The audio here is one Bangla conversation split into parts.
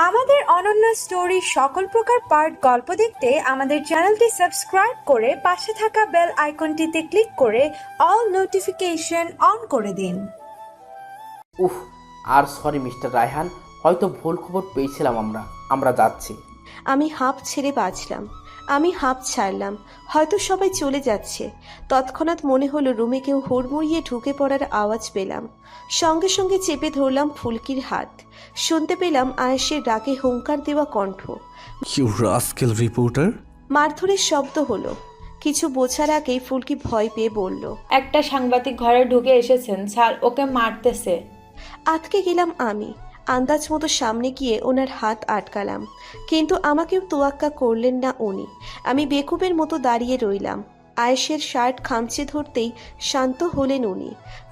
আমাদের অনন্য স্টোরি সকল প্রকার পার্ট গল্প দেখতে আমাদের চ্যানেলটি সাবস্ক্রাইব করে পাশে থাকা বেল আইকনটিতে ক্লিক করে অল নোটিফিকেশন অন করে দিন। উফ, আর সরি মিস্টার রায়হান, হয়তো ভুল খবর পেয়েছিলাম। আমরা যাচ্ছি। আমি হাঁপ ছেড়ে বাঁচলাম। আমি হাঁপ ছাড়লাম, হয়তো সবাই চলে যাচ্ছে। তৎক্ষণাৎ মনে হলো রুমে কেউ হুড়মুড়িয়ে ঢুকে পড়ার আওয়াজ পেলাম। সঙ্গে সঙ্গে চেপে ধরলাম ফুলকির হাত। শুনতে পেলাম আয়েশের রাগে হুঙ্কার দেওয়া কণ্ঠ। You rascal reporter! মারধরের শব্দ হলো। কিছু বোঝার আগেই ফুলকি ভয় পেয়ে বলল, একটা সাংবাদিক ঘরে ঢুকে এসেছেন স্যার, ওকে মারতেছে। আটকে গেলাম আমি। আন্দাজ মতো সামনে গিয়ে ওনার হাত আটকালাম, কিন্তু আমাকেও তোয়াক্কা করলেন না উনি। আমি বেকুবের মতো দাঁড়িয়ে রইলাম। আয়েশের শার্ট খামচে ধরতেই শান্ত হলেন উনি।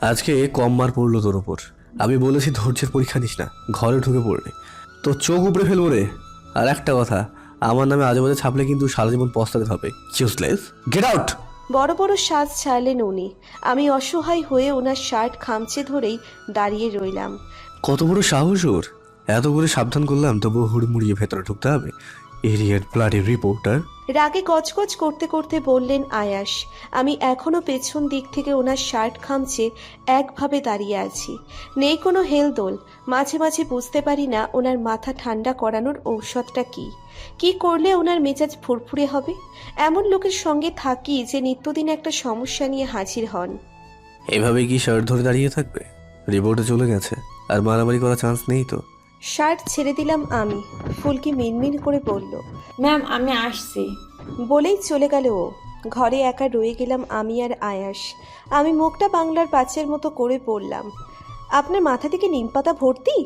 আজকে কম মার পড়লো তোর ওপর। আমি বলেছি ধৈর্যের পরীক্ষা নিস না, ঘরে ঢুকে পড়লে তো চোখ উপড়ে ফেলবো রে। আর একটা কথা, আমার নামে আজে বাজে ছাপলে কিন্তু সারা জীবন পস্তাতে হবে। Useless, get out! বড় বড় শ্বাস ছাড়লেন উনি। আমি অসহায় হয়ে ওনার শার্ট খামচে ধরেই দাঁড়িয়ে রইলাম। কত বড় সাহস ওর! এত করে সাবধান করলাম তবুও হুড়মুড়িয়ে ভেতরে ঢুকতে হবে। এরিয়ার ব্লাডি রিপোর্টার! রাগে গজগজ করতে করতে বললেন আয়াস। আমি এখনো পেছন দিক থেকে ওনার শার্ট খামচে একভাবে দাঁড়িয়ে আছি। নেই কোনো হেলদোল। মাঝে মাঝে বুঝতে পারি না ওনার মাথা ঠান্ডা করানোর ঔষধটা কি করলে ওনার মেজাজ ফুরফুরে হবে। এমন লোকের সঙ্গে থাকি যে নিত্যদিন একটা সমস্যা নিয়ে হাজির হন। এভাবে কি শার্ট ধরে দাঁড়িয়ে থাকবে? রিপোর্টে চলে গেছে, আর মারামারি করার চান্স নেই তো। শার্ট ছেড়ে দিলাম আমি। ফুলকি মিনমিন করে বলল, ম্যাম আমি আসছি। বলেই চলে গেল ও। ঘরে একা রয়ে গেলাম আমি আর আয়াস। আমি মুখটা বাংলার পাঁচের মতো করে পড়লাম, আপনার মাথা থেকে নিমপাতা ভর্তি?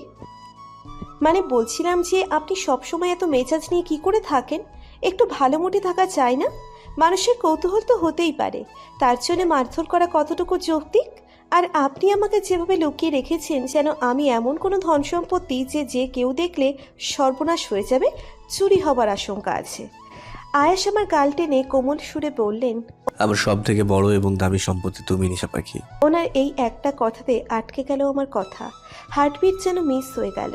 মানে বলছিলাম যে আপনি সবসময় এত মেজাজ নিয়ে কি করে থাকেন? একটু ভালো মোটে থাকা চায় না? মানুষের কৌতূহল তো হতেই পারে, তার জন্য মারধর করা কতটুকু যৌক্তিক? আর আপনি আমাকে যেভাবে লুকিয়ে রেখেছেন যেন আমি এমন কোনো ধন সম্পত্তি যে কেউ দেখলে সর্বনাশ হয়ে যাবে, চুরি হবার আশঙ্কা আছে। আয়েশ আমার গাল টেনে কোমল সুরে বললেন, আমার সব থেকে বড় এবং দামি সম্পত্তি তুমি, নিশা পাখি। ওনার এই একটা কথাতে আটকে গেল আমার কথা। হার্টবিট যেন মিস হয়ে গেল।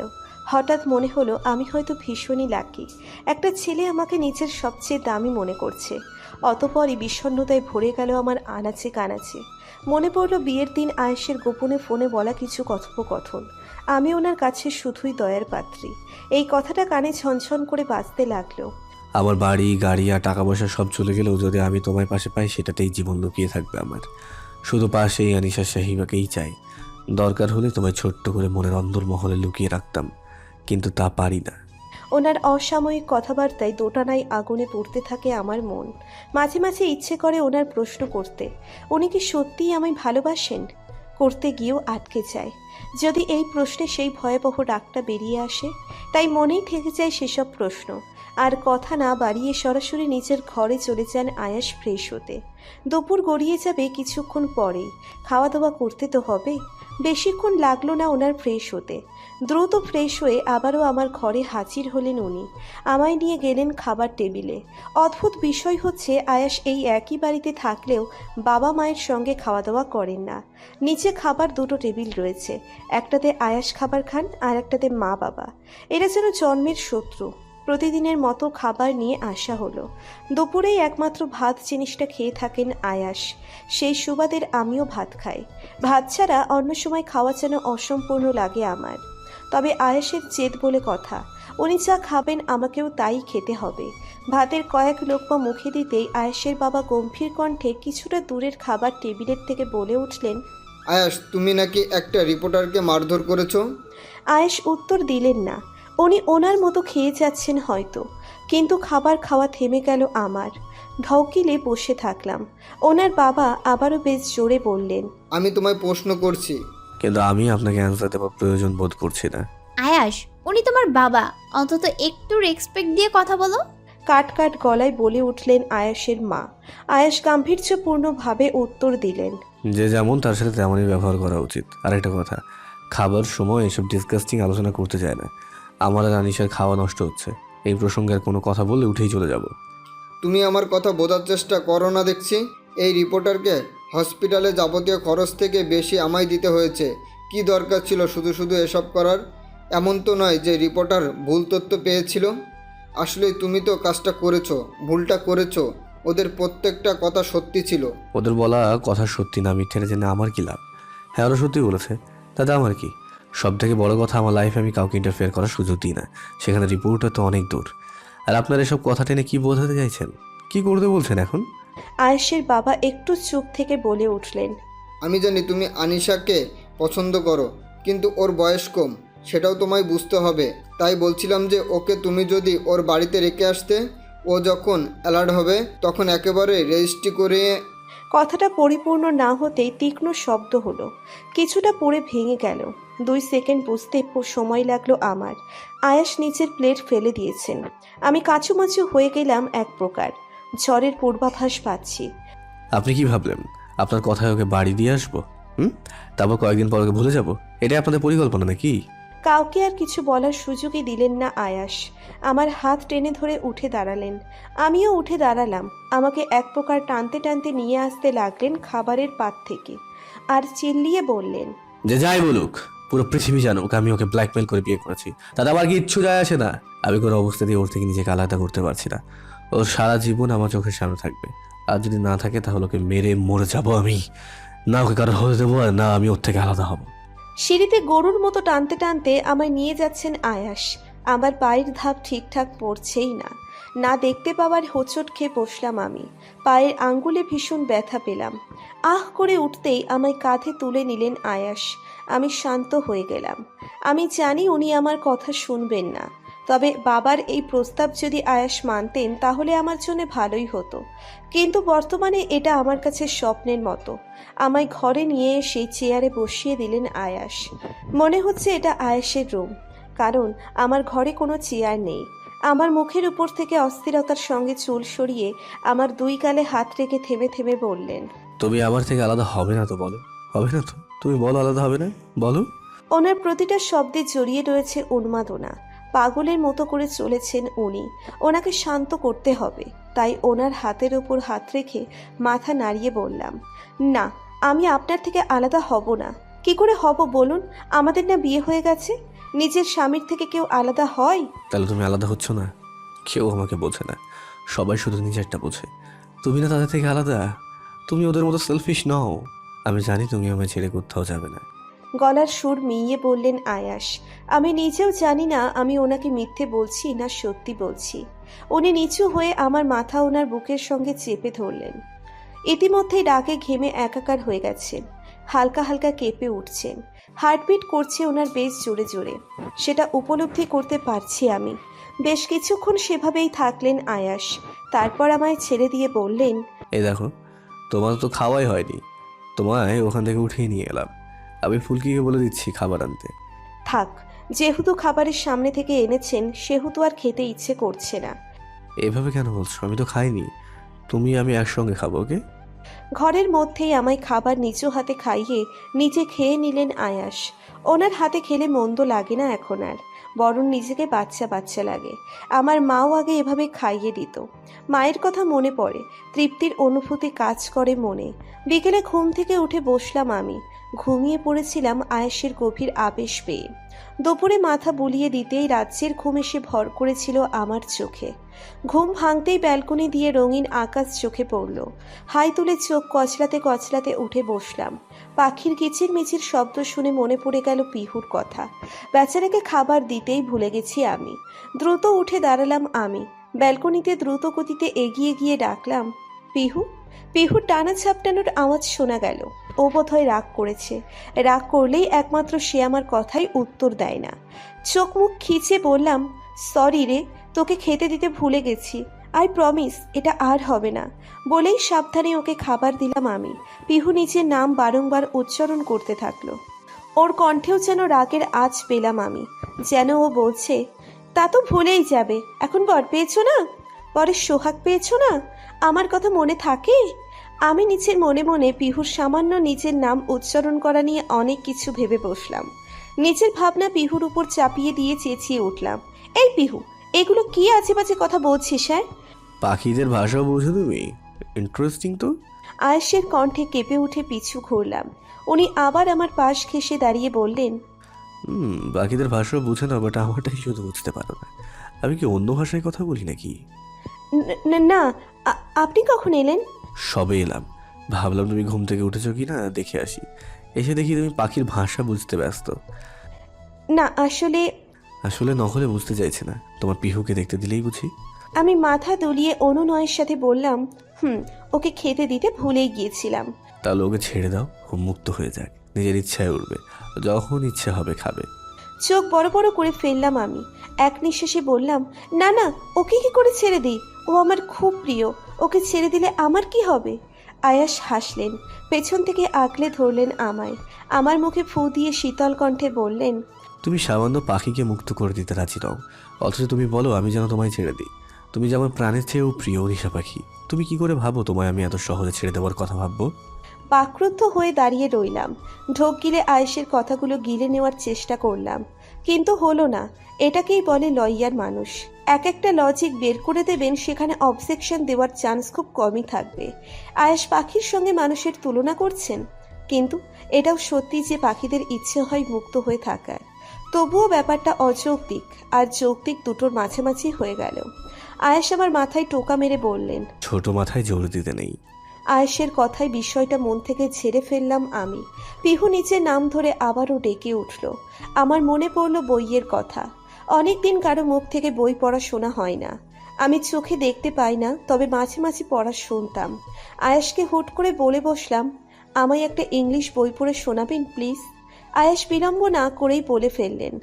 হঠাৎ মনে হলো আমি হয়তো ভীষণই লাকি। একটা ছেলে আমাকে নিজের সবচেয়ে দামি মনে করছে। অতপরই বিষণ্ণতায় ভরে গেল আমার আনাচে কানাচে। মনে পড়ল বিয়ের দিন আয়েশের গোপনে ফোনে বলা কিছু কথোপকথন। আমি ওনার কাছে শুধুই দয়ার পাত্রী। এই কথাটা কানে ঝনঝন করে বাজতে লাগলো। আমার বাড়ি, গাড়ি আর টাকা পয়সা সব চলে গেলেও যদি আমি তোমার পাশে পাই, সেটাতেই জীবন লুকিয়ে থাকবে আমার। শুধু পাশেই আনিশা শাহিবাকেই চাই। দরকার হলে তোমায় ছোট্ট করে মনের অন্দরমহলে লুকিয়ে রাখতাম, কিন্তু তা পারি না। ওনার অসাময়িক কথাবার্তায় দোটানায় আগুনে পড়তে থাকে আমার মন। মাঝে মাঝে ইচ্ছে করে ওনার প্রশ্ন করতে, উনি কি সত্যিই আমায় ভালোবাসেন? করতে গিয়েও আটকে যায়। যদি এই প্রশ্নে সেই ভয়াবহ ডাকটা বেরিয়ে আসে, তাই মনেই থেকে যায় সেসব প্রশ্ন। আর কথা না বাড়িয়ে সরাসরি নিজের ঘরে চলে যান আয়াস ফ্রেশ হতে। দুপুর গড়িয়ে যাবে কিছুক্ষণ পরেই। খাওয়া দাওয়া করতে তো হবে। বেশিক্ষণ লাগলো না ওনার ফ্রেশ হতে। দ্রুত ফ্রেশ হয়ে আবারও আমার ঘরে হাজির হলেন উনি। আমায় নিয়ে গেলেন খাবার টেবিলে। অদ্ভুত বিষয় হচ্ছে, আয়াস এই একই বাড়িতে থাকলেও বাবা মায়ের সঙ্গে খাওয়া দাওয়া করেন না। নিচে খাবার দুটো টেবিল রয়েছে, একটাতে আয়াস খাবার খান আর একটাতে মা বাবা। এরা যেন জন্মের শত্রু। প্রতিদিনের মতো খাবার নিয়ে আসা হলো। দুপুরেই একমাত্র ভাত জিনিসটা খেয়ে থাকেন আয়াস। সেই সুবাদের আমিও ভাত খাই। ভাত ছাড়া অন্য সময় খাওয়া যেন অসম্পূর্ণ লাগে আমার। তবে আয়াসের জেদ বলে কথা, উনি যা খাবেন আমাকেও তাই খেতে হবে। ভাতের কয়েক লোকমা মুখে দিতেই আয়াসের বাবা গম্ভীর কণ্ঠে কিছুটা দূরের খাবার টেবিলের থেকে বলে উঠলেন, আয়াস, তুমি নাকি একটা রিপোর্টারকে মারধর করেছো? আয়াস উত্তর দিলেন না। উনি ওনার মতো খেয়ে যাচ্ছেন হয়তো, কিন্তু খাবার খাওয়া থেমে গেল আমার। ঢকিলে বসে থাকলাম। ওনার বাবা আবারও বেশ জোরে বললেন, আমি তোমায় প্রশ্ন করছি। কিন্তু আমি আপনাকে অ্যান্সার দেওয়ার প্রয়োজন বোধ করছি না। আয়াস, উনি তোমার বাবা, অন্তত একটু রেসপেক্ট দিয়ে কথা বলো। কাট কাট গলায় বলে উঠলেন আয়াসের মা। আয়াস গাম্ভীর্যপূর্ণভাবে উত্তর দিলেন, যে যেমন তার সাথে তেমনই ব্যবহার করা উচিত। আর একটা কথা, খাবার সময় এসব ডিসকাস্টিং আলোচনা করতে চায় না। আমার আর আনিশার খাওয়া নষ্ট হচ্ছে, এই প্রসঙ্গে আর কোনো কথা বললে উঠেই চলে যাব। তুমি আমার কথা বোঝার চেষ্টা করো না দেখছি। এই রিপোর্টারকে হসপিটালে যাবতীয় খরচ থেকে বেশি আমায় দিতে হয়েছে। কি দরকার ছিল শুধু শুধু এসব করার? এমন তো নয় যে রিপোর্টার ভুল তথ্য পেয়েছিল। আসলে তুমি তো কাজটা করেছো, ভুলটা করেছো। ওদের প্রত্যেকটা কথা সত্যি ছিল। ওদের বলা কথা সত্যি না মিথ্যে জেনে আমার কি লাভ? হ্যাঁ, ওরা সত্যি বলেছে, তাতে আমার কি? সব থেকে বড় কথা, আমার লাইফে আমি কাউকে ইন্টারফেয়ার করার সুযোগ দিই না, সেখানে রিপোর্টটা তো অনেক দূর। আর আপনার এসব কথা টেনে কি বোঝাতে চাইছেন? কি করতে বলছেন এখন? আয়েশের বাবা একটু চুপ থেকে বলে উঠলেন, আমি জানি তুমি আনিশাকে পছন্দ করো, কিন্তু ওর বয়স কম, সেটাও তোমায় বুঝতে হবে। তাই বলছিলাম যে ওকে তুমি যদি ওর বাড়িতে রেখে আসতে, ও যখন অ্যালার্ট হবে তখন একেবারে রেজিস্ট্রি করে। কথাটা পরিপূর্ণ না হতেই তীক্ষ্ণ শব্দ হলো, কিছুটা পড়ে ভেঙে গেল। 2 সেকেন্ড বুঝতে সময় লাগলো আমার। আয়াস নিচের প্লেট ফেলে দিয়েছেন। আমি কাঁচুমাচু হয়ে গেলাম এক প্রকার। ঝড়ের পূর্বাভাস পাচ্ছি। আপনি কি ভাবলেন আপনার কথায় ওকে বাড়ি দিয়ে আসবো? তারপর কয়েকদিন পর ওকে ভুলে যাব? এটাই আপনাদের পরিকল্পনা নাকি? কাউকে আর কিছু বলার সুযোগই দিলেন না আয়াস। আমার হাত টেনে ধরে উঠে দাঁড়ালেন। আমিও উঠে দাঁড়ালাম। আমাকে এক প্রকার টানতে টানতে নিয়ে আসতে লাগলেন খাবারের পাত থেকে, আর চিল্লিয়ে বললেন, যে যাই বলুক, পুরো পৃথিবী জানুক আমি ওকে ব্ল্যাকমেল করে বিয়ে করেছি, তাতে আমার কিচ্ছু যায় আসে না। আমি কোনো অবস্থাতেই ওর থেকে নিজেকে আলাদা করতে পারছি না। ওর সারা জীবন আমার চোখের সামনে থাকবে, আর যদি না থাকে তাহলে ওকে মেরে মরে যাব আমি। না ওকে কারো হতে দেবো, আর না আমি ওর থেকে আলাদা হব। সিঁড়িতে গরুর মতো টানতে টানতে আমায় নিয়ে যাচ্ছেন আয়াস। আমার পায়ের ধাপ ঠিকঠাক পড়ছেই না। না দেখতে পাওয়ার হোঁচট খেয়ে বসলাম আমি। পায়ের আঙ্গুলে ভীষণ ব্যথা পেলাম। আহ করে উঠতেই আমায় কাঁধে তুলে নিলেন আয়াস। আমি শান্ত হয়ে গেলাম। আমি জানি উনি আমার কথা শুনবেন না, তবে বাবার এই প্রস্তাব যদি আয়াস মানতেন তাহলে আমার জন্য ভালোই হতো। কিন্তু বর্তমানে এটা আমার কাছে স্বপ্নের মতো। আমায় ঘরে নিয়ে সেই চেয়ারে বসিয়ে দিলেন আয়াস। মনে হচ্ছে এটা আয়াসের রুম, কারণ আমার ঘরে কোনো চেয়ার নেই। আমার মুখের উপর থেকে অস্থিরতার সঙ্গে চুল সরিয়ে আমার 2 গালে হাত রেখে থেমে থেমে বললেন, তুমি আমার থেকে আলাদা হবে না তো? বলো, হবে না তো? তুমি বলো আলাদা হবে না, বলো। ওনার প্রতিটা শব্দে জড়িয়ে রয়েছে উন্মাদনা। পাগলের মতো করে চলেছেন উনি। ওনাকে শান্ত করতে হবে, তাই ওনার হাতের ওপর হাত রেখে মাথা নাড়িয়ে বললাম, না, আমি আপনার থেকে আলাদা হব না। কি করে হব বলুন? আমাদের না বিয়ে হয়ে গেছে? নিজের স্বামীর থেকে কেউ আলাদা হয়? তাহলে তুমি আলাদা হচ্ছ না? কেউ আমাকে বোঝে না, সবাই শুধু নিজেরটা বোঝে। তুমি না তাদের থেকে আলাদা, তুমি ওদের মতো সেলফিশ নও। আমি জানি তুমি আমায় ছেড়ে কোথাও যাবে না। গলার সুর মিইয়ে বললেন আয়াস। আমি নিজেও জানি না আমি ওনাকে মিথ্যে বলছি না সত্যি বলছি। উনি নিচু হয়ে আমার মাথা ওনার বুকের সঙ্গে চেপে ধরলেন। ইতিমধ্যেই ডাকে ঘেমে একাকার হয়ে গেছেন। হালকা হালকা কেঁপে উঠছেন। হার্টবিট করছে ওনার বেশ জোরে জোরে। সেটা উপলব্ধি করতে পারছি আমি। বেশ কিছুক্ষণ সেভাবেই থাকলেন আয়াস। তারপর আমায় ছেড়ে দিয়ে বললেন, এই দেখো, তোমার তো খাওয়াই হয়নি, তোমায় ওখান থেকে উঠিয়ে নিয়ে এলাম। আমি ফুলকিকে বলে দিচ্ছি খাবার আনতে। থাক, যেহেতু খাবারের সামনে থেকে এনেছেন সেহেতু আর খেতে ইচ্ছে করছে না। এভাবে কেন বলছো? আমি তো খাইনি, তুমি আমি একসঙ্গে খাবো, ওকে? ঘরের মধ্যেই আমায় খাবার নিচু হাতে খাইয়ে নিজে খেয়ে নিলেন আয়াস। ওনার হাতে খেলে মন্দ লাগে না এখন আর, বরং নিজেকে বাচ্চা বাচ্চা লাগে। আমার মাও আগে এভাবে খাইয়ে দিত। মায়ের কথা মনে পড়ে, তৃপ্তির অনুভূতি কাজ করে মনে। বিকেলে ঘুম থেকে উঠে বসলাম আমি। ঘুমিয়ে পড়েছিলাম আয়াসের গভীর আবেশ পেয়ে। দুপুরে মাথা বুলিয়ে দিতেই রাজ্যের ঘুম এসে ভর করেছিল আমার চোখে। ঘুম ভাঙতেই ব্যালকনি দিয়ে রঙিন আকাশ চোখে পড়ল। হাই তুলে চোখ কচলাতে কচলাতে উঠে বসলাম। পাখির কিচিরমিচির শব্দ শুনে মনে পড়ে গেল পিহুর কথা। বেচারাকে খাবার দিতেই ভুলে গেছি আমি। দ্রুত উঠে দাঁড়ালাম আমি। ব্যালকনিতে দ্রুত গতিতে এগিয়ে গিয়ে ডাকলাম, পিহু। পিহুর টানা ছাপটানোর আওয়াজ শোনা গেল। ও বোধহয় রাগ করেছে। রাগ করলেই একমাত্র সে আমার কথাই উত্তর দেয় না। চোখ মুখ খিচে বললাম, সরি রে, তোকে খেতে দিতে ভুলে গেছি। আই প্রমিস এটা আর হবে না। বলেই সাবধানে ওকে খাবার দিলাম আমি। পিহু নিজের নাম বারংবার উচ্চারণ করতে থাকলো। ওর কণ্ঠেও যেন রাগের আঁচ পেলাম আমি। যেন ও বলছে, তা তো ভুলেই যাবে, এখন বর পেয়েছো না? বরের সোহাগ পেয়েছো না? আমার কথা মনে থাকে? আমি নিচের মনে মনে পিহুর সামান্য নিজের নাম উচ্চারণ করা নিয়ে অনেক কিছু ভেবে বসলাম। নিজের ভাবনা পিহুর উপর চাপিয়ে দিয়ে চেঁচিয়ে উঠলাম, এই পিহু, এগুলো কি আজে বাজে কথা বলছিস? হ্যাঁ, পাখিদের ভাষাও বোঝো তুমি? ইন্টারেস্টিং তো। আয়েশের কণ্ঠে কেঁপে উঠে পিছু ঘুরলাম। উনি আবার আমার পাশ ঘেঁষে দাঁড়িয়ে বললেন, বাকিদের ভাষাও বুঝে না, বাট আমারটাই শুধু বুঝতে পারো না। আমি কি অন্য ভাষায় কথা বলি নাকি? না, আপনি কখন এলেন? সবে এলাম, ভাবলাম তুমি ঘুম থেকে উঠেছো কি না দেখে আসি। এসে দেখি তুমি পাখির ভাষা বুঝতে ব্যস্ত। না, আসলে আসলে নহলে বুঝতে চাইছে না, তোমার পিহুকে দেখতে দিলেই বুঝি। আমি মাথা দুলিয়ে অনুনয়ের সাথে বললাম, ওকে খেতে দিতে ভুলেই গিয়েছিলাম। তাহলে ওকে ছেড়ে দাও, ও মুক্ত হয়ে যাক, নিজের ইচ্ছায় উঠবে, যখন ইচ্ছে হবে খাবে। চোখ বড় বড় করে ফেললাম আমি। এক নিঃশ্বাসে বললাম, না না, ওকে কি করে ছেড়ে দিই? ও আমার খুব প্রিয়, ওকে ছেড়ে দিলে আমার কি হবে? আয়াস হাসলেন, পেছন থেকে আগলে ধরলেন আমায়। আমার মুখে ফু দিয়ে শীতল কণ্ঠে বললেন, তুমি সামান্য পাখিকে মুক্ত করে দিতে রাজি নও, অথচ তুমি বলো আমি যেন তোমায় ছেড়ে দিই। তুমি যে আমার প্রাণের চেয়েও প্রিয় নিশা পাখি, তুমি কি করে ভাবো তোমায় আমি এত সহজে ছেড়ে দেওয়ার কথা ভাববো? বাকরুদ্ধ হয়ে দাঁড়িয়ে রইলাম। ঢোক গিলে আয়েশের কথাগুলো গিলে নেওয়ার চেষ্টা করলাম, কিন্তু হলো না। এটাকেই বলে লইয়ার মানুষ। এক একটা লজিক বের করে দেবেন, সেখানে অবজেকশন দেওয়ার চান্স খুব কমই থাকবে। আয়েশ পাখির সঙ্গে মানুষের তুলনা করছেন, কিন্তু এটাও সত্যি যে পাখিদের ইচ্ছে হয় মুক্ত হয়ে থাকার। তবুও ব্যাপারটা অযৌক্তিক আর যৌক্তিক দুটোর মাঝামাঝি হয়ে গেল। আয়েশ আমার মাথায় টোকা মেরে বললেন, ছোট মাথায় জোর দিতে নেই। আয়েশের কথায় বিষয়টা মন থেকে ঝেড়ে ফেললাম আমি। পিহু নিচে নাম ধরে আবারও ডেকে উঠল। আমার মনে পড়ল বইয়ের কথা। অনেকদিন কারো মুখ থেকে বই পড়া শোনা হয় না। আমি চোখে দেখতে পাই না, তবে মাঝে মাঝে পড়া শুনতাম। আয়েশকে হুট করে বলে বসলাম, আমায় একটা ইংলিশ বই পড়ে শোনাবেন প্লিজ? আয়েশ বিলম্ব না করেই বলে ফেললেন,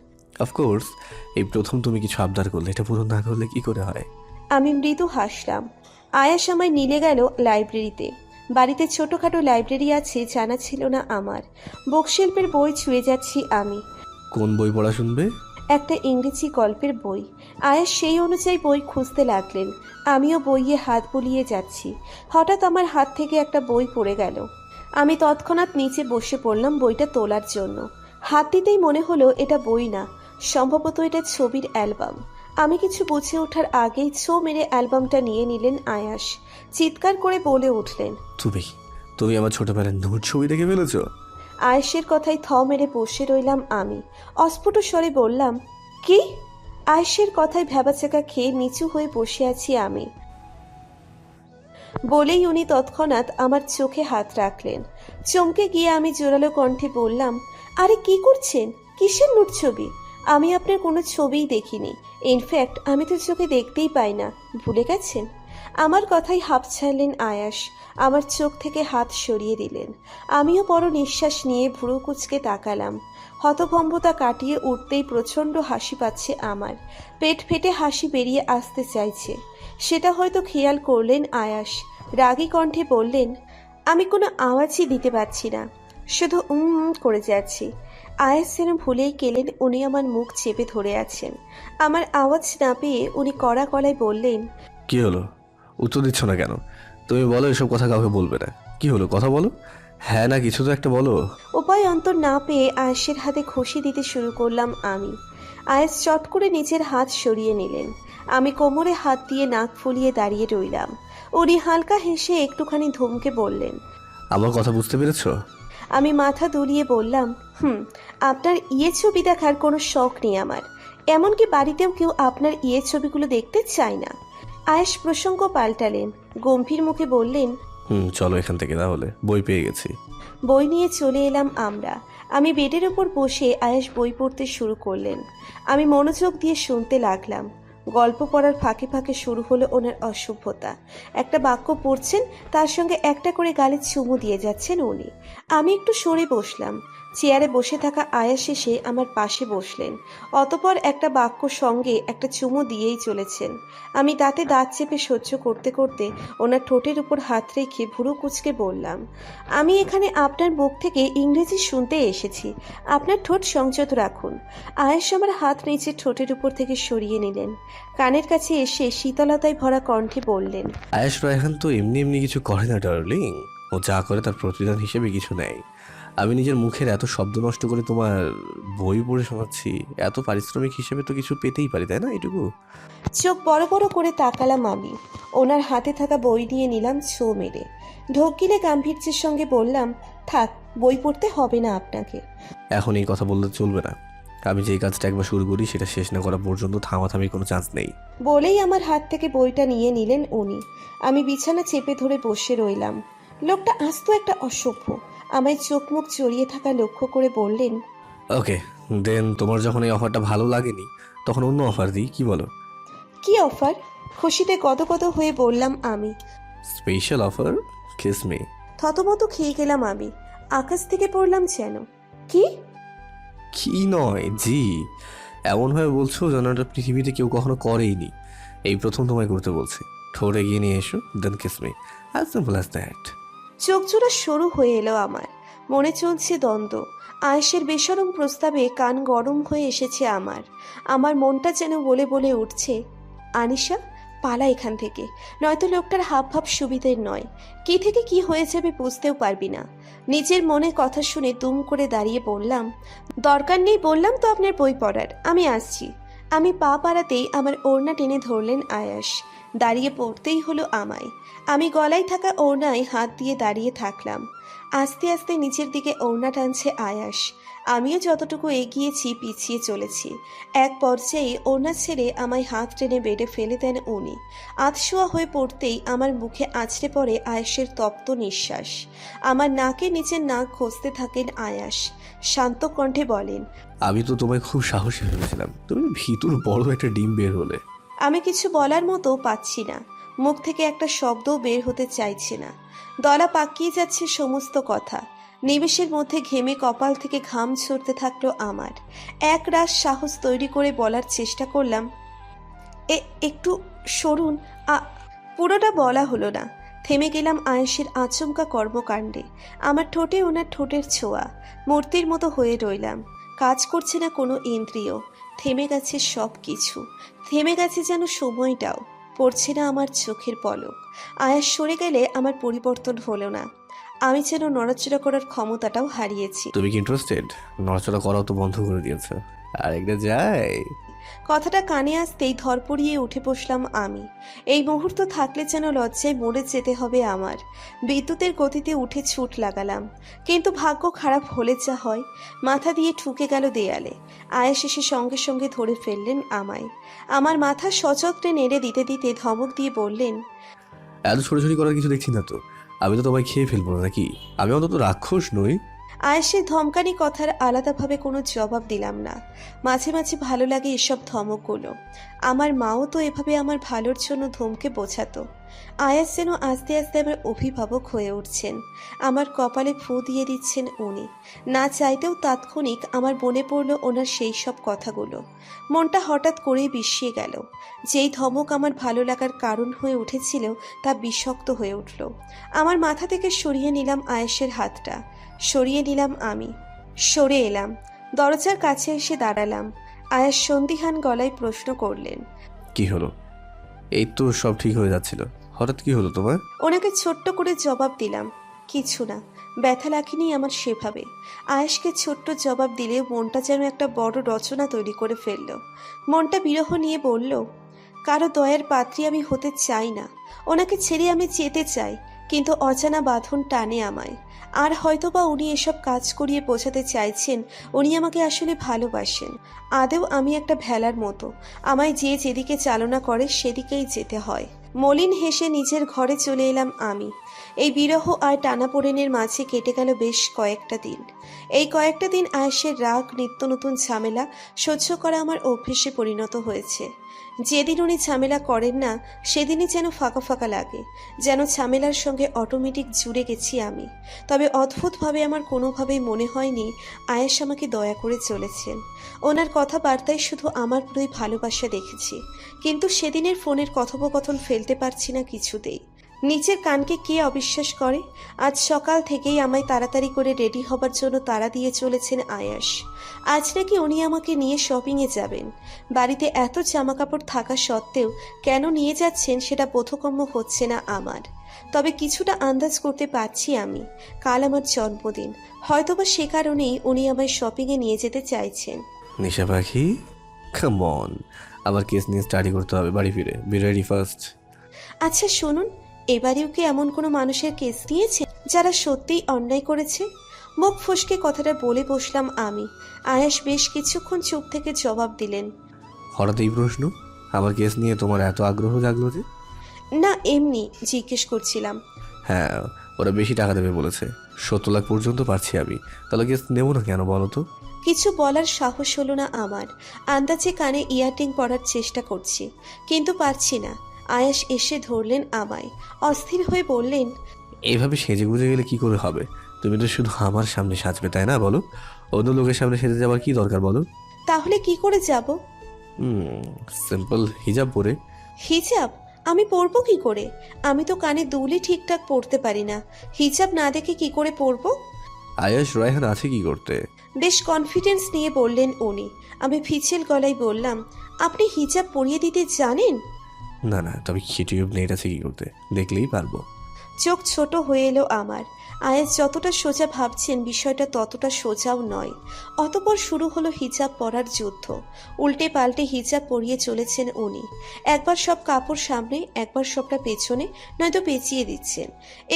অফকোর্স, এই প্রথম তুমি কিছু আবদার করলে, এটা পূরণ না করলে কি করে হয়? আমি মৃদু হাসলাম। আয়াস আমায় নিলে গেল লাইব্রেরিতে। বাড়িতে ছোটখাটো লাইব্রেরি আছে জানা ছিল না আমার। বুকশেল্ফের বই ছুঁয়ে যাচ্ছি আমি। কোন বই পড়া শুনবে? একটা ইংরেজি গল্পের বই। আয়াস সেই অনুযায়ী বই খুঁজতে লাগলেন। আমিও বইয়ে হাত বুলিয়ে যাচ্ছি। হঠাৎ আমার হাত থেকে একটা বই পড়ে গেল। আমি তৎক্ষণাৎ নিচে বসে পড়লাম বইটা তোলার জন্য। হাত দিতেই মনে হলো এটা বই না, সম্ভবত এটা ছবির অ্যালবাম। আমি কিছু বুঝে ওঠার আগেই ছো মেরে অ্যালবামটা নিয়ে নিলেন আয়াস। চিৎকার করে বলে উঠলেন, তুমি আমার ছোটবেলার নোট ছবি দেখে ফেলেছো? আয়েশের কথায় থ মেরে বসে রইলাম আমি। অস্ফুট স্বরে বললাম, কি? আয়েশের কথায় ভ্যাবাচাকা খেয়ে নিচু হয়ে বসে আছি আমি। বলেই উনি তৎক্ষণাৎ আমার চোখে হাত রাখলেন। চমকে গিয়ে আমি জোরালো কণ্ঠে বললাম, আরে কি করছেন? কিসের নোট ছবি? আমি আপনার কোনো ছবিই দেখিনি। ইনফ্যাক্ট আমি তো চোখে দেখতেই পাই না, ভুলে গেছেন? আমার কথাই হাঁপ ছাড়লেন আয়াস। আমার চোখ থেকে হাত সরিয়ে দিলেন। আমিও বড় নিঃশ্বাস নিয়ে ভুরু কুঁচকে তাকালাম। হতভম্বতা কাটিয়ে উঠতেই প্রচণ্ড হাসি পাচ্ছে আমার। পেট ফেটে হাসি বেরিয়ে আসতে চাইছে। সেটা হয়তো খেয়াল করলেন আয়াস। রাগী কণ্ঠে বললেন, আমি কোনো আওয়াজই দিতে পারছি না, শুধু করে যাচ্ছি। আয়াস যেন ভুলেই গেলেন উনি আমার মুখ চেপে ধরে আছেন। আমার আওয়াজ না পেয়ে উনি কড়া গলায় বললেন, কি হলো? উত্তর দিচ্ছ না কেন? তুমি বলো এসব কথা কাউকে বলবে না। কি হলো, কথা বলো। হ্যাঁ না কিছু তো একটা বলো। উপায় অন্তর না পেয়ে আয়েশের হাতে খুশি দিতে শুরু করলাম আমি। আয়েশ চট করে নিচের হাত সরিয়ে নিলেন। আমি কোমরে হাত দিয়ে নাক ফুলিয়ে দাঁড়িয়ে রইলাম। উনি হালকা হেসে একটুখানি ধমকে বললেন, আমার কথা বুঝতে পেরেছো? আমি মাথা দুলিয়ে বললাম, আপনার ইয়ে ছবি দেখার কোনো শখ নেই আমার। এমনকি বাড়িতেও কেউ আপনার ইয়ে ছবিগুলো দেখতে চায় না। আয়েশ প্রসঙ্গ পাল্টালেন, গম্ভীর মুখে বললেন, চলো এখান থেকে, তাহলে বই পেয়ে গেছি। বই নিয়ে চলে এলাম আমরা। আমি বেডের ওপর বসে আয়েশ বই পড়তে শুরু করলেন। আমি মনোযোগ দিয়ে শুনতে লাগলাম। গল্প পড়ার ফাঁকে ফাঁকে শুরু হলো ওনার অসভ্যতা। একটা বাক্য পড়ছেন, তার সঙ্গে একটা করে গালে চুমু দিয়ে যাচ্ছেন উনি। আমি একটু সরে বসলাম। চেয়ারে বসে থাকা আয়াস এসে আমার পাশে বসলেন। অতপর একটা বাক্য সঙ্গে একটা চুমু দিয়েই চলেছেন। আমি দাঁতে দাঁত চেপে সহ্য করতে করতে ওনার ঠোঁটের উপর হাত রেখে ভুরু কুঁচকে বললাম, আমি এখানে আপনার মুখ থেকে ইংরেজি শুনতে এসেছি, আপনার ঠোঁট সংযত রাখুন। আয়েশ আমার হাত নিচে ঠোঁটের উপর থেকে সরিয়ে নিলেন। কানের কাছে এসে শীতলতায় ভরা কণ্ঠে বললেন, আয়েশ রায়হান তো এমনি এমনি কিছু করে না ডার্লিং, ও যা করে তার প্রতিদান হিসেবে কিছু নেয়। আমি নিজের মুখের এত শব্দ নষ্ট করে তোমার বই পড়ে শোনাচ্ছি, এত পারিশ্রমিক হিসেবে তো কিছু পেতেই পারি, তাই না? এটুকু। চোখ বড় বড় করে তাকালাম আমি। ওনার হাতে থাকা বই নিয়ে নিলাম ছো মেরে। ঢোক গিলে গাম্ভীর্যের সঙ্গে বললাম, থাক, বই পড়তে হবে না আপনাকে। এখন এই কথা বললে চলবে না। আমি যেই কাজটা একবার শুরু করি সেটা শেষ না করা পর্যন্ত থামাথামির কোনো চান্স নেই। বলেই আমার হাত থেকে বইটা নিয়ে নিলেন উনি। আমি বিছানা চেপে ধরে বসে রইলাম। লোকটা আস্ত একটা অসভ্য। আমায় চোখ মুখ জড়িয়ে থাকা লক্ষ্য করে বললেন, ওকে দেন, তোমার যখন এই অফারটা ভালো লাগেনি তখন অন্য অফার দিই, কি বলো? কি অফার? খুশিতে গদগদ হয়ে বললাম আমি। Special offer, kiss me. থতমত খেয়ে গেলাম আমি। আকাশ থেকে পড়লাম যেন। কি? কি নয় জি, এমনভাবে বলছো যেন এটা পৃথিবীতে কেউ কখনো করেইনি। এই প্রথম তোমায় করতে বলছি। ঠোঁট এগিয়ে নিয়ে এসো, then kiss me, as simple as that. চোখ জোড়া শুরু হয়ে এলো আমার। মনে চলছে দ্বন্দ্ব। আয়েশের বেসরম প্রস্তাবে কান গরম হয়ে এসেছে আমার। আমার মনটা যেন বলে বলে উঠছে, আনিশা পালা এখান থেকে, নয়তো লোকটার হাব ভাব সুবিধের নয়। কি থেকে কি হয়ে যাবে বুঝতেও পারবি না। নিজের মনে কথা শুনে দুম করে দাঁড়িয়ে বললাম, দরকার নেই বললাম তো আপনার বই পড়ার, আমি আসছি। আমি পা পাড়াতেই আমার ওড়না টেনে ধরলেন আয়াস। দাঁড়িয়ে পড়তেই হলো আমায়। আমি গলায় থাকা ওড়নায় হাত দিয়ে দাঁড়িয়ে থাকলাম। আস্তে আস্তে নিচের দিকে ওড়না টানছে আয়াস। আমিও যতটুকু এগিয়েছি পিছিয়ে চলেছি। এক পর্যায়ে ওড়না ছেড়ে আমায় হাত টেনে বেডে ফেলে দেন উনি। আধশোয়া হয়ে পড়তেই আমার মুখে আছড়ে পড়ে আয়াসের তপ্ত নিঃশ্বাস। আমার নাকের নিচের নাক ঘষতে থাকেন আয়াস। শান্ত কণ্ঠে বলেন, আমি তো তোমায় খুব সাহসী ভেবেছিলাম, তুমি ভিতর বড় একটা ডিম বের হলে। আমি কিছু বলার মতো পাচ্ছি না। মুখ থেকে একটা শব্দও বের হতে চাইছে না। দলা পাকিয়ে যাচ্ছে সমস্ত কথা। নিমেষের মধ্যে ঘেমে কপাল থেকে ঘাম ঝরতে থাকলো আমার। এক রাশ সাহস তৈরি করে বলার চেষ্টা করলাম, একটু সরুন। পুরোটা বলা হলো না। থেমে গেলাম আয়েশের আচমকা কর্মকাণ্ডে। আমার ঠোঁটে ওনার ঠোঁটের ছোঁয়া। মূর্তির মতো হয়ে রইলাম। কাজ করছে না কোনো ইন্দ্রিয়। থেমে গেছে সব কিছু। থেমে গেছে যেন সময়টাও। পড়ছে না আমার চোখের পলক। আয়াস সরে গেলে আমার পরিবর্তন হলো না। আমি যেন নড়াচড়া করার ক্ষমতাটাও হারিয়েছি। তুমি কি ইন্টারেস্টেড? নড়াচড়া করাও তো বন্ধ করে দিয়েছে। আরেকটা যায়। কথাটা কানে আসতেই ধরপড়িয়ে উঠে বসলাম আমি। এই মুহূর্ত থাকলে যেন লজ্জায় মরে যেতে হবে আমার। বিদ্যুতের গতিতে উঠে ছুট লাগালাম। কিন্তু ভাগ্য খারাপ হলে যা হয়। মাথা দিয়ে ঠুকে গেল দেয়ালে। আয়েশ এসে সঙ্গে সঙ্গে ধরে ফেললেন আমায়। আমার মাথা সযত্নে নেড়ে দিতে দিতে ধমক দিয়ে বললেন, এত ছোটাছুটি করার কিছু দেখছি না তো। আমি তো তোমায় খেয়ে ফেলবো না নাকি? আমি অন্তত রাক্ষস নই। আয়েশের ধমকানি কথার আলাদাভাবে কোনো জবাব দিলাম না। মাঝে মাঝে ভালো লাগে এসব ধমকগুলো। আমার মাও তো এভাবে আমার ভালোর জন্য ধমকে বোঝাতো। আয়াস যেন আস্তে আস্তে আমার অভিভাবক হয়ে উঠছেন। আমার কপালে ফু দিয়ে দিচ্ছেন উনি। না চাইতেও তাৎক্ষণিক আমার মনে পড়ল ওনার সেই সব কথাগুলো। মনটা হঠাৎ করেই বিষিয়ে গেল। যেই ধমক আমার ভালো লাগার কারণ হয়ে উঠেছিল তা বিষাক্ত হয়ে উঠল। আমার মাথা থেকে সরিয়ে নিলাম আয়েশের হাতটা। সরিয়ে নিলাম আমি। সরে এলাম। দরজার কাছে এসে দাঁড়ালাম। আয়াস সন্দিহান গলায় প্রশ্ন করলেন, কি হলো? এই তো সব ঠিক হয়ে যাচ্ছিল, হঠাৎ কি হলো তোমার? ওনাকে ছোট্ট করে জবাব দিলাম, কিছু না। ব্যথা লাগেনি আমার সেভাবে। আয়েশকে ছোট্ট জবাব দিলে মনটা যেন একটা বড় রচনা তৈরি করে ফেলল। মনটা বিরহ নিয়ে বলল, কারো দয়ার পাত্রী আমি হতে চাই না। ওনাকে ছেড়ে আমি যেতে চাই, কিন্তু অজানা বাঁধন টানে আমায়। আর হয়তোবা উনি এসব কাজ করিয়ে বোঝাতে চাইছেন উনি আমাকে আসলে ভালোবাসেন। আদেও আমি একটা ভেলার মতো। আমায় যে যেদিকে চালনা করে সেদিকেই যেতে হয়। মলিন হেসে নিজের ঘরে চলে এলাম আমি। এই বিরহ আর টানাপোড়েনের মাঝে কেটে গেল বেশ কয়েকটা দিন। এই কয়েকটা দিন আয়েশের রাগ, নিত্য নতুন ঝামেলা সহ্য করা আমার অভ্যেসে পরিণত হয়েছে। যেদিন উনি ঝামেলা করেন না সেদিনই যেন ফাঁকা ফাঁকা লাগে, যেন ঝামেলার সঙ্গে অটোমেটিক জুড়ে গেছি আমি। তবে অদ্ভুতভাবে আমার কোনোভাবেই মনে হয়নি আয়েশ আমাকে দয়া করে চলেছেন। ওনার কথাবার্তায় শুধু আমার পুরোই ভালোবাসা দেখেছি। কিন্তু সেদিনের ফোনের কথোপকথন ফেলতে পারছি না কিছুতেই। নিচের কানকে কে অবিশ্বাস করে? আজ সকাল থেকেই আমায় তাড়াতাড়ি করে রেডি হবার জন্য তাড়া দিয়ে চলেছেন আয়াস। আজ নাকি উনি আমাকে নিয়ে শপিংয়ে যাবেন। বাড়িতে এত জামাকাপড় থাকা সত্ত্বেও কেন নিয়ে যাচ্ছেন সেটা বোধগম্য হচ্ছে না আমার। তবে কিছুটা আন্দাজ করতে পারছি আমি, কাল আমার জন্মদিন। হয়তোবা সে কারণেই উনি আমায় শপিংয়ে নিয়ে যেতে চাইছেন। নিশা পাখি, কাম অন, আবার কেস নিয়ে স্টাডি করতে হবে বাড়ি ফিরে। Be ready first. আচ্ছা শুনুন, এবারেও কি এমন কোনো মানুষের কেস নিয়েছে যারা সত্যিই অন্যায় করেছে? মুখ ফসকে কথাটা বলে বসলাম আমি। আয়াস বেশ কিছুক্ষণ চুপ থেকে জবাব দিলেন। হঠাৎ এই প্রশ্ন? আমার কেস নিয়ে তোমার এত আগ্রহ জাগলো যে? না, এমনি জিজ্ঞেস করছিলাম। হ্যাঁ, ওরা বেশি টাকা দেবে বলেছে। 70 লাখ পর্যন্ত পারছি আমি। তাহলে কেস নেবো না কেন বলো তো? কিছু বলার সাহস হলো না আমার। আন্দাজে কানে ইয়ারটিং পরার চেষ্টা করছি, কিন্তু পারছি না। আয়াস এসে ধরলেন আমায়, অস্থির হয়ে বললেন, এইভাবে সেজে গুজে গেলে কি করে হবে? তুমি তো শুধু আমার সামনে সাজবে, তাই না? বলো, অন্য লোকের সামনে সেজে যাবার কি দরকার বলো? তাহলে কি করে যাব? সিম্পল হিজাব পরে। হিজাব? আমি পরবো কি করে? আমি তো কানে দুলই ঠিকঠাক পরতে পারি না। হিজাব না দেখে কি করে পরবো? আয়াস, রায়হান আছে কি করতে? বেশ কনফিডেন্স নিয়ে বললেন উনি। আমি ফিচেল গলায় বললাম, আপনি হিজাব পরিয়ে দিতে জানেন? না না, তবে ইউটিউব নেট আছে কি করতে, দেখলেই পারবো। চোখ ছোট হয়ে এলো আমার। আয়াস যতটা সোজা ভাবছেন বিষয়টা ততটা সোজাও নয়। অতঃপর শুরু হলো হিজাব পরার যুদ্ধ। উল্টে পাল্টে হিজাব পরিয়ে চলেছেন উনি। একবার সব কাপড় সামনে, একবার সবটা পেছনে, নয়তো পেঁচিয়ে দিচ্ছেন।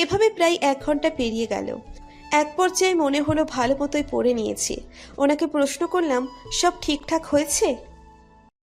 এভাবে প্রায় 1 ঘন্টা পেরিয়ে গেল। এক পর্যায়ে মনে হলো ভালো মতোই পরে নিয়েছি। ওনাকে প্রশ্ন করলাম, সব ঠিকঠাক হয়েছে?